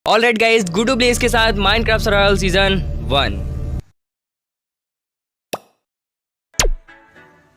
Alright guys, गुडू Blaze के साथ Minecraft survival season 1।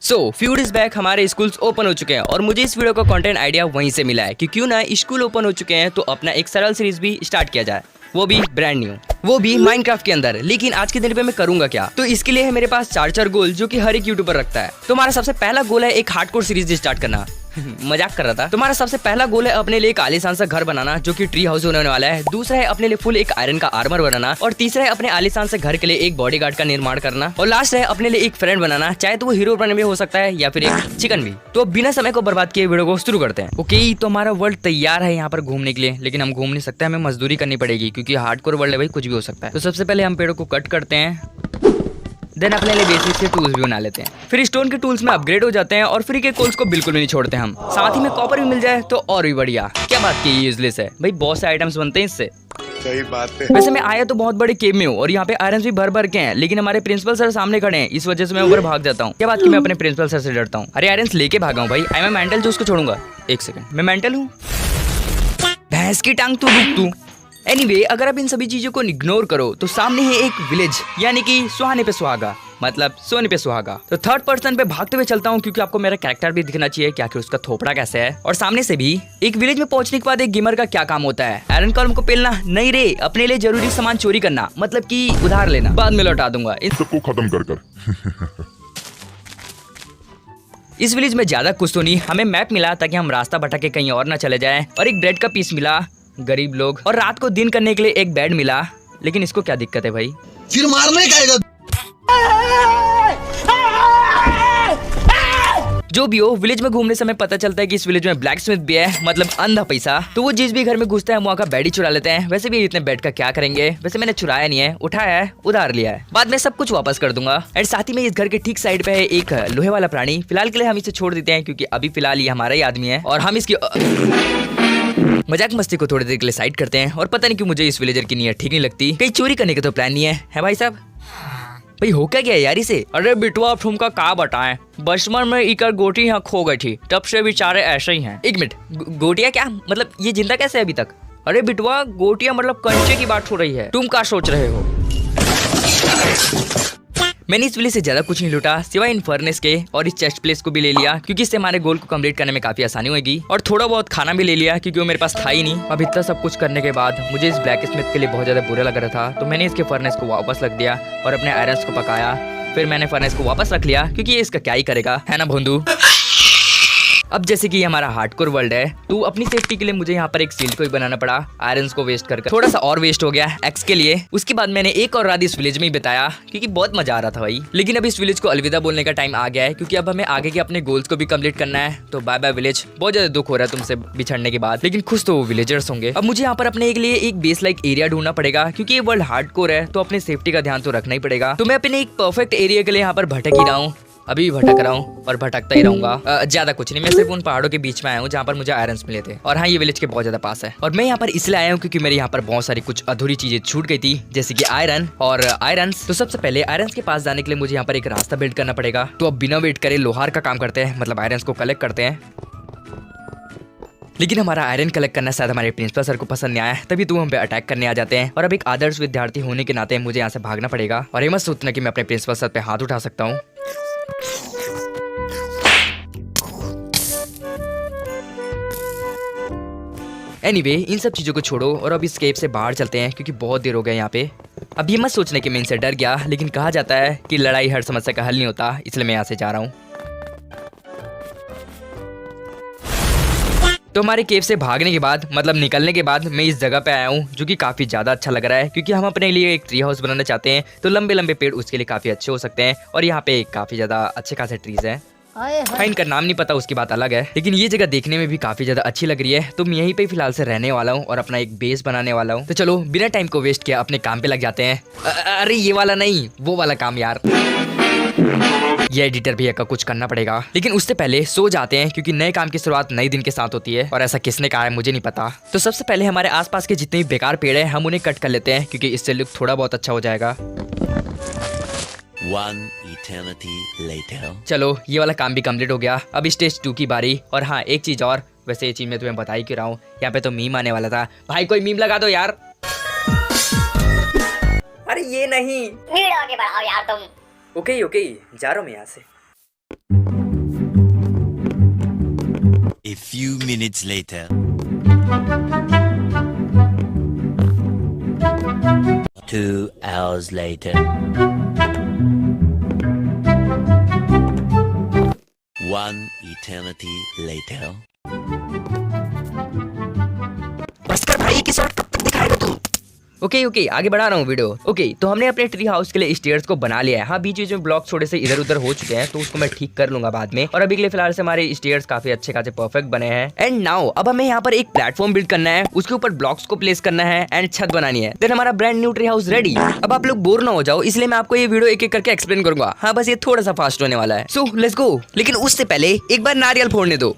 So few days back हमारे schools open हो चुके हैं और मुझे इस वीडियो का कंटेंट आइडिया वहीं से मिला है कि क्यों ना स्कूल ओपन हो चुके हैं तो अपना एक सरल सीरीज भी स्टार्ट किया जाए, वो भी ब्रांड न्यू, वो भी माइनक्राफ्ट के अंदर। लेकिन आज के दिन पे मैं करूंगा क्या, तो इसके लिए है मेरे पास चार गोल जो कि हर एक यूट्यूबर रखता है। तो हमारा सबसे पहला गोल है एक हार्डकोर सीरीज स्टार्ट करना। मजाक कर रहा था। तुम्हारा सबसे पहला गोल है अपने लिए एक आलीशान सा घर बनाना जो कि ट्री हाउस होने वाला है। दूसरा है अपने लिए फुल एक आयरन का आर्मर बनाना और तीसरा है अपने आलीशान से घर के लिए एक बॉडीगार्ड का निर्माण करना और लास्ट है अपने लिए एक फ्रेंड बनाना, चाहे तो वो हीरो बने भी हो सकता है या फिर एक चिकन भी। तो बिना समय को बर्बाद किए वीडियो को शुरू करते हैं। ओके, तो हमारा वर्ल्ड तैयार है यहाँ पर घूमने के लिए, लेकिन हम घूम नहीं सकते, हमें मजदूरी करनी पड़ेगी क्योंकि हार्डकोर वर्ल्ड है भाई, कुछ भी हो सकता है। तो सबसे पहले हम पेड़ों को कट करते हैं, देन अपने लिए बेसिक से टूल्स भी बना लेते हैं, फिर स्टोन के टूल्स में अपग्रेड हो जाते हैं और फ्री के कोल्स को बिल्कुल भी नहीं छोड़ते हम। साथ ही में कॉपर भी मिल जाए तो और भी बढ़िया। क्या बात की, यूजलेस है भाई, बहुत से आइटम्स बनते हैं इससे। सही बात है। वैसे मैं आया तो बहुत बड़े केव में हूँ और यहाँ पे आयरन भी भर भर के हैं, लेकिन हमारे प्रिंसिपल सर सामने खड़े हैं, इस वजह से मैं ऊपर भाग जाता हूँ। क्या बात की मैं अपने प्रिंसिपल सर से डरता हूँ। अरे आयरन लेके भागा हूँ भाई, आई मैं मेंटल जो उसको छोड़ूंगा। एक सेकंड, मैं मेंटल हूँ? भैंस की टांग तू, रुक तू। एनीवे, अगर आप इन सभी चीजों को इग्नोर करो तो सामने है एक विलेज, यानी कि सुहाने पे सुहागा, मतलब सोने पे सुहागा। तो थर्ड पर्सन पे भागते हुए चलता हूँ क्योंकि आपको मेरा कैरेक्टर भी दिखना चाहिए, क्या कि उसका थोपड़ा कैसे है। और सामने से भी एक विलेज में पहुंचने के बाद एक गेमर का क्या काम होता है, आयरन कॉलम को पेलना नहीं रे, अपने लिए जरूरी सामान चोरी करना, मतलब कि उधार लेना, बाद में लौटा दूंगा। इन सबको खत्म कर इस विलेज में ज्यादा कुछ तो नहीं, हमें मैप मिला ताकि हम रास्ता भटक के कहीं और न चले जाए, और एक ब्रेड का पीस मिला गरीब लोग, और रात को दिन करने के लिए एक बेड मिला। लेकिन इसको क्या दिक्कत है भाई, फिर मारने का। जो भी हो, विलेज में घूमने समय पता चलता है कि इस विलेज में ब्लैक स्मिथ भी है, मतलब अंधा पैसा। तो वो जिस भी घर में घुसता है वहाँ का बेड ही चुरा लेते हैं। वैसे भी इतने बेड का क्या करेंगे, वैसे मैंने चुराया नहीं है, उठाया है, उधार लिया है, बाद में सब कुछ वापस कर दूंगा। एंड साथ ही में इस घर के ठीक साइड पे है एक लोहे वाला प्राणी। फिलहाल के लिए हम इसे छोड़ देते हैं क्योंकि अभी फिलहाल ये हमारा ही आदमी है और हम इसकी मजाक मस्ती को थोड़ी देर के लिए साइड करते हैं। और पता नहीं क्यों मुझे इस विलेजर की नीयत ठीक नहीं लगती, कहीं चोरी करने का तो प्लान नहीं है भाई साहब? भाई हो क्या गया यार इसे? अरे बिटवा तुमका का बताएं, बचपन में इकर गोटी यहाँ खो गई थी, तब से बेचारे ऐसे ही हैं। एक मिनट, गोटियाँ क्या मतलब, ये जिंदा कैसे है अभी तक? अरे बिटवा गोटियाँ मतलब कंचे की बात हो रही है, तुम क्या सोच रहे हो? मैंने इस विलेज से ज्यादा कुछ नहीं लूटा सिवाय इन फर्नेस के, और इस चेस्ट प्लेस को भी ले लिया क्योंकि इससे हमारे गोल को कंप्लीट करने में काफी आसानी होगी, और थोड़ा बहुत खाना भी ले लिया क्योंकि वो मेरे पास था ही नहीं। अब इतना सब कुछ करने के बाद मुझे इस ब्लैक स्मिथ के लिए बहुत ज्यादा बुरा लग रहा था, तो मैंने इसके फर्नेस को वापस रख दिया और अपने आयरन्स को पकाया। फिर मैंने फर्नेस को वापस रख लिया क्योंकि ये इसका क्या ही करेगा, है ना भोंदू? अब जैसे कि हमारा हार्डकोर वर्ल्ड है, तो अपनी सेफ्टी के लिए मुझे यहाँ पर एक सील्ड को ही बनाना पड़ा। आयरन्स को वेस्ट कर थोड़ा सा और वेस्ट हो गया एक्स के लिए। उसके बाद मैंने एक और रात इस विलेज में ही बिताया क्योंकि बहुत मजा आ रहा था भाई। लेकिन अब इस विलेज को अलविदा बोलने का टाइम आ गया है क्योंकि अब हमें आगे के अपने गोल्स को भी कंप्लीट करना है। तो बाय बाय विलेज, बहुत ज्यादा दुख हो रहा है तुमसे बिछड़ने के बाद, लेकिन खुश तो वो विलेजर्स होंगे। अब मुझे यहाँ पर अपने के लिए एक बेस लाइक एरिया ढूंढना पड़ेगा क्योंकि ये वर्ल्ड हार्डकोर है, तो अपने सेफ्टी का ध्यान तो रखना ही पड़ेगा। तो मैं अपने एक परफेक्ट एरिया के लिए यहाँ पर भटक ही रहा हूँ, अभी भटक रहा हूँ और भटकता ही रहूंगा। ज्यादा कुछ नहीं, मैं सिर्फ उन पहाड़ों के बीच में आया हूँ जहाँ पर मुझे आयरन्स मिले थे, और हाँ ये विलेज के बहुत ज्यादा पास है। और मैं यहाँ पर इसलिए आया हूँ क्योंकि मेरे यहाँ पर बहुत सारी कुछ अधूरी चीजें छूट गई थी, जैसे कि आयरन और आयरन्स। तो सबसे पहले आयरन्स के पास जाने के लिए मुझे यहाँ पर एक रास्ता बिल्ड करना पड़ेगा। तो अब बिना वेट करे लोहार का काम करते हैं, मतलब आयरन्स को कलेक्ट करते हैं। लेकिन हमारा आयरन कलेक्ट करना शायद हमारे प्रिंसिपल सर को पसंद नहीं आया, तभी तो हम पे अटैक करने आ जाते हैं। और अब एक आदर्श विद्यार्थी होने के नाते मुझे यहाँ से भागना पड़ेगा, और ये मत सोचना कि मैं अपने प्रिंसिपल सर पे हाथ उठा सकता हूँ। एनीवे, इन सब चीजों को छोड़ो और अब इस केव से बाहर चलते हैं क्योंकि बहुत देर हो गया यहाँ पे। अब ये मत सोचने कि मैं इनसे डर गया, लेकिन कहा जाता है कि लड़ाई हर समस्या का हल नहीं होता, इसलिए मैं यहाँ से जा रहा हूँ। तो हमारे केव से भागने के बाद, मतलब निकलने के बाद, मैं इस जगह पे आया हूँ जो कि काफी ज्यादा अच्छा लग रहा है क्योंकि हम अपने लिए एक ट्री हाउस बनाना चाहते हैं। तो लंबे लंबे पेड़ उसके लिए काफी अच्छे हो सकते हैं, और यहाँ पे काफी ज्यादा अच्छे खासे ट्रीज हैं। हाँ, इनका नाम नहीं पता उसकी बात अलग है, लेकिन ये जगह देखने में भी काफी ज्यादा अच्छी लग रही है। तो मैं यहीं पे फिलहाल से रहने वाला हूँ और अपना एक बेस बनाने वाला हूँ। तो चलो बिना टाइम को वेस्ट किया अपने काम पे लग जाते हैं। अरे ये वाला नहीं, वो वाला काम यार। ये एडिटर भैया का कुछ करना पड़ेगा, लेकिन उससे पहले सो जाते हैं क्योंकि नए काम की शुरुआत नए दिन के साथ होती है, और ऐसा किसने कहा है मुझे नहीं पता। तो सबसे पहले हमारे आसपास के जितने भी बेकार पेड़ हैं हम उन्हें कट कर लेते हैं क्योंकि इससे लुक थोड़ा बहुत अच्छा हो जाएगा। One eternity later. चलो ये वाला काम भी कंप्लीट हो गया, अब स्टेज 2 की बारी। और हाँ एक चीज और, वैसे ये चीज मैं तुम्हें बता ही क्यों रहा हूँ, यहाँ पे तो मीम आने वाला था भाई, कोई मीम लगा दो यार। अरे ये नहीं। भीड़ आगे बढ़ाओ यार तुम। ओके ओके, जा रहा हूँ मैं यहाँ से। A few minutes later. 2 hours later. 1 eternity later. बस कर भाई, किस वक्त कब तक दिखाएगा तू? ओके ओके, आगे बढ़ा रहा हूँ वीडियो। ओके, तो हमने अपने ट्री हाउस के लिए स्टेयर्स को बना लिया है। हाँ, बीच बीच में ब्लॉक थोड़े से इधर उधर हो चुके हैं, तो उसको मैं ठीक कर लूंगा बाद में। और अभी के लिए फिलहाल से हमारे स्टेयर्स काफी अच्छे खासे परफेक्ट बने हैं। एंड नाउ अब हमें यहाँ पर एक प्लेटफॉर्म बिल्ड करना है, उसके ऊपर ब्लॉक्स को प्लेस करना है एंड छत बनानी है। देन हमारा brand new tree house ready. अब आप लोग बोर ना हो जाओ, इसलिए मैं आपको ये वीडियो एक एक करके एक्सप्लेन करूंगा। हाँ, बस ये थोड़ा सा फास्ट होने वाला है। So let's go. लेकिन उससे पहले एक बार नारियल फोड़ने दो।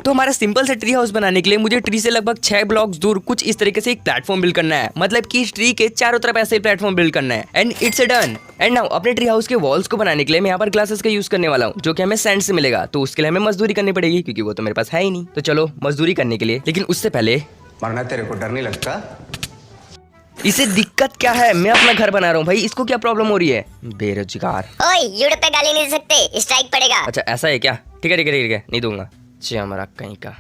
तो हमारा सिंपल से ट्री हाउस बनाने के लिए मुझे ट्री से लगभग 6 ब्लॉक्स दूर कुछ इस तरीके से एक प्लेटफॉर्म बिल्ड करना है। मतलब कि इस ट्री के चारों तरफ ऐसे प्लेटफॉर्म बिल्ड करना है and it's done. And now अपने ट्री हाउस के वॉल्स को बनाने के लिए मैं यहाँ पर ग्लासेस का यूज करने वाला हूँ, जो कि हमें सैंड से मिलेगा। तो उसके लिए हमें मजदूरी करनी पड़ेगी, क्योंकि वो तो मेरे पास है ही नहीं। तो चलो मजदूरी करने के लिए। लेकिन उससे पहले मरना तेरे को डर नहीं लगता? इसे दिक्कत क्या है? मैं अपना घर बना रहा हूँ भाई, इसको क्या प्रॉब्लम हो रही है? बेरोजगार। ओए यूट्यूब पे गाली नहीं दे सकते, स्ट्राइक पड़ेगा। अच्छा ऐसा है क्या? ठीक है ठीक है ठीक है, नहीं दूंगा। हमारा कहीं का।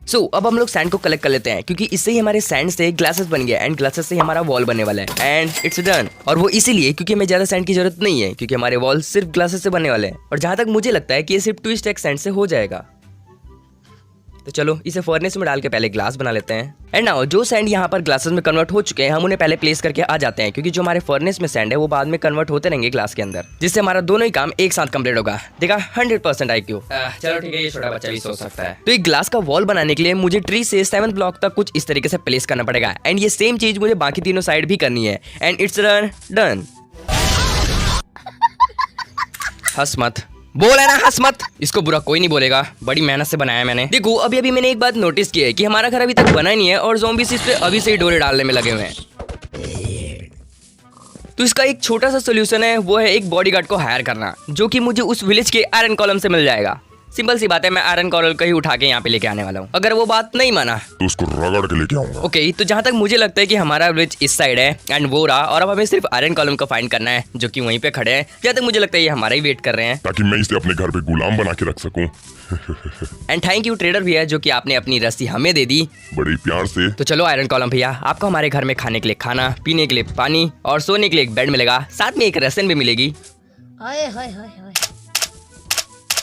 सो अब हम लोग सैंड को कलेक्ट कर लेते हैं, क्योंकि इससे ही हमारे सैंड से ग्लासेस बन गया एंड ग्लासेस से ही हमारा वॉल बनने वाला है एंड इट्स डन। और वो इसीलिए क्योंकि हमें ज्यादा सैंड की जरूरत नहीं है, क्योंकि हमारे वॉल सिर्फ ग्लासेस से बनने वाले हैं। और जहां तक मुझे लगता है कि ये सिर्फ 2 स्टैक सैंड से हो जाएगा। तो चलो इसे फर्नेस में डाल के पहले ग्लास बना लेते हैं। एंड नाउ जो सैंड यहाँ पर ग्लासेस में कन्वर्ट हो चुके हैं, हम उन्हें पहले प्लेस करके आ जाते हैं, क्योंकि जो हमारे फर्नेस में सैंड है वो बाद में कन्वर्ट होते रहेंगे ग्लास के अंदर, जिससे हमारा दोनों ही काम एक साथ कंप्लीट होगा। देखा 100% IQ। चलो ठीक है, ये छोटा बच्चा भी सोच सकता है। तो एक ग्लास का वॉल बनाने के लिए मुझे ट्री से 7th ब्लॉक तक कुछ इस तरीके से प्लेस करना पड़ेगा एंड ये सेम चीज मुझे बाकी तीनों साइड भी करनी है एंड इट्स डन। हंस मत, बोल है ना, हंस मत। इसको बुरा कोई नहीं बोलेगा, बड़ी मेहनत से बनाया मैंने। देखो अभी अभी मैंने एक बात नोटिस की है कि हमारा घर अभी तक बना नहीं है और ज़ॉम्बीज़ इस पे अभी से ही डोरे डालने में लगे हुए हैं। तो इसका एक छोटा सा सोल्यूशन है, वो है एक बॉडीगार्ड को हायर करना, जो कि मुझे उस विलेज के आयरन कॉलम से मिल जाएगा। सिंपल सी बात है, मैं आयरन कॉलम का ही उठा के यहाँ पे लेके आने वाला हूँ। अगर वो बात नहीं माना तो उसको रगड़ के लेके आऊंगा। ओके, तो जहाँ तक मुझे लगता है कि हमारा विलेज इस साइड है एंड वो रहा, और अब हमें सिर्फ आयरन कॉलम का फाइंड करना है, जो कि वहीं पे खड़े हैं। जहाँ तक मुझे लगता है ये हमारा ही वेट कर रहे हैं, ताकि मैं इसे अपने घर पे गुलाम बना के रख सकूं। एंड थैंक यू ट्रेडर भैया, जो कि आपने अपनी रस्सी हमें दे दी बड़े प्यार से। तो चलो आयरन कॉलम भैया, आपको हमारे घर में खाने के लिए खाना, पीने के लिए पानी और सोने के लिए एक बेड मिलेगा, साथ में एक रसन भी मिलेगी। ओए होए होए होए।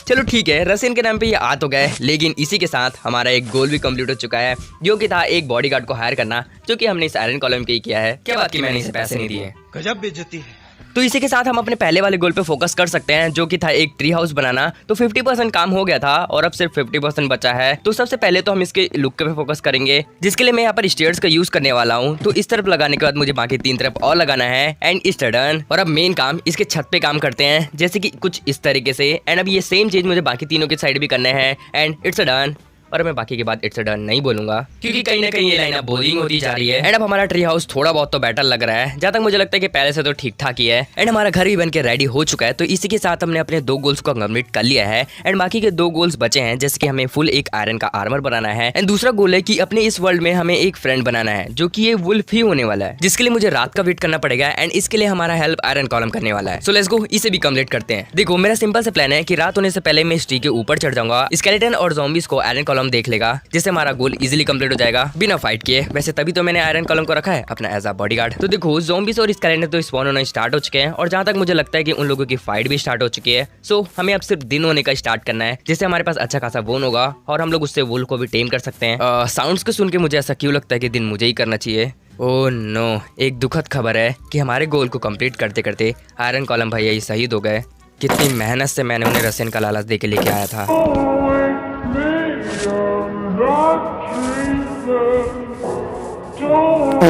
चलो ठीक है, रसन के नाम पे ये आ तो गए, लेकिन इसी के साथ हमारा एक गोल भी कंप्लीट हो चुका है, जो कि था एक बॉडीगार्ड को हायर करना, जो कि हमने इस आयरन कॉलम के ही किया है। क्या बात की मैंने इसे पैसे नहीं दिए। गजब बेइज्जती है। तो इसी के साथ हम अपने पहले वाले गोल पे फोकस कर सकते हैं, जो कि था एक ट्री हाउस बनाना। तो 50% काम हो गया था और अब सिर्फ 50% बचा है। तो सबसे पहले तो हम इसके लुक पे फोकस करेंगे, जिसके लिए मैं यहाँ पर स्टेयर्स का यूज करने वाला हूँ। तो इस तरफ लगाने के बाद मुझे बाकी 3 तरफ और लगाना है एंड इट्स डन। और अब मेन काम इसके छत पे काम करते हैं, जैसे कि कुछ इस तरीके से। एंड अब ये सेम चीज मुझे बाकी तीनों के साइड भी करने हैं एंड इट्स डन। और मैं बाकी के बाद इट्स डन नहीं बोलूंगा, क्योंकि कहीं ना कहीं ये लाइन अब बोरिंग होती जा रही है। एंड अब हमारा ट्री हाउस थोड़ा बहुत तो बेटर लग रहा है, जहाँ तक मुझे लगता है कि पहले से तो ठीक ठाक ही है। एंड हमारा घर भी बन के रेडी हो चुका है। तो इसी के साथ हमने अपने 2 गोल्स को कंप्लीट कर लिया है एंड बाकी के 2 गोल्स बचे हैं, जैसे कि हमें फुल एक आयरन का आर्मर बनाना है एंड दूसरा गोल है कि अपने इस वर्ल्ड में हमें एक फ्रेंड बनाना है, जो कि ये वुल्फ ही होने वाला है, जिसके लिए मुझे रात का वेट करना पड़ेगा एंड इसके लिए हमारा हेल्प आयरन कॉलम करने वाला है। सो लेट्स गो, इसे भी कंप्लीट करते हैं। देखो मेरा सिंपल सा प्लान है कि रात होने से पहले मैं इस ट्री के ऊपर चढ़ जाऊंगा, स्केलेटन और ज़ॉम्बीज़ को आयरन कॉलम देख लेगा, जिससे हमारा गोल इजीली कंप्लीट हो जाएगा बिना फाइट किए। वैसे तभी तो मैंने आयरन कॉलम को रखा है अपना एज अ बॉडीगार्ड। तो देखो ज़ॉम्बीज़ और स्केलेटन तो स्पॉन होना स्टार्ट हो चुके हैं और जहां तक मुझे लगता है कि उन लोगों की फाइट भी स्टार्ट हो चुकी है। सो हमें अब सिर्फ दिन होने का स्टार्ट करना है, जिससे हमारे पास अच्छा खासा बोन होगा और हम लोग उससे वुल को भी टेम कर सकते हैं। साउंड्स को सुन के मुझे ऐसा क्यों लगता है कि दिन मुझे ही करना चाहिए। ओह नो, एक दुखद खबर है कि हमारे गोल को कंप्लीट करते करते आयरन कॉलम भैया ही शहीद हो गए। कितनी मेहनत से मैंने उन्हें रसन का लालच दे के लेके आया था।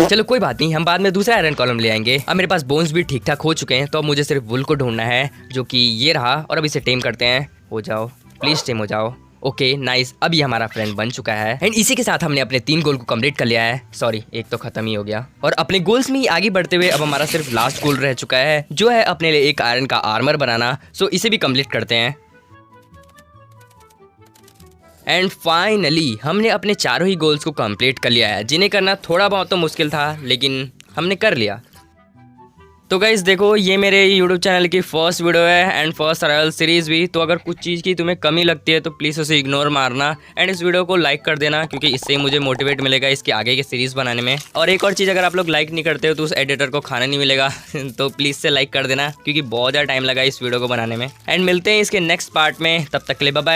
चलो कोई बात नहीं, हम बाद में दूसरा आयरन कॉलम ले आएंगे। अब मेरे पास बोन्स भी ठीक ठाक हो चुके हैं, तो अब मुझे सिर्फ वुल को ढूंढना है, जो कि ये रहा। और अब इसे टेम करते हैं। हो जाओ प्लीज, टेम हो जाओ। ओके नाइस, अब ये हमारा फ्रेंड बन चुका है एंड इसी के साथ हमने अपने 3 गोल को कंप्लीट कर लिया है। सॉरी, एक तो खत्म ही हो गया। और अपने गोल्स में ही आगे बढ़ते हुए अब हमारा सिर्फ लास्ट गोल रह चुका है, जो है अपने लिए एक आयरन का आर्मर बनाना। सो इसे भी कंप्लीट करते हैं। एंड फाइनली हमने अपने चारों ही गोल्स को कंप्लीट कर लिया है, जिन्हें करना थोड़ा बहुत तो मुश्किल था लेकिन हमने कर लिया। तो गाइस देखो, ये मेरे यूट्यूब चैनल की फर्स्ट वीडियो है एंड फर्स्ट सर्वाइवल सीरीज़ भी। तो अगर कुछ चीज़ की तुम्हें कमी लगती है तो प्लीज़ उसे इग्नोर मारना एंड इस वीडियो को लाइक कर देना, क्योंकि इससे ही मुझे मोटिवेट मिलेगा इसके आगे की सीरीज़ बनाने में। और एक और चीज़, अगर आप लोग लाइक नहीं करते हो तो उस एडिटर को खाना नहीं मिलेगा तो प्लीज़ से लाइक कर देना, क्योंकि बहुत ज़्यादा टाइम लगा इस वीडियो को बनाने में। एंड मिलते हैं इसके नेक्स्ट पार्ट में, तब तक के लिए बाय बाय।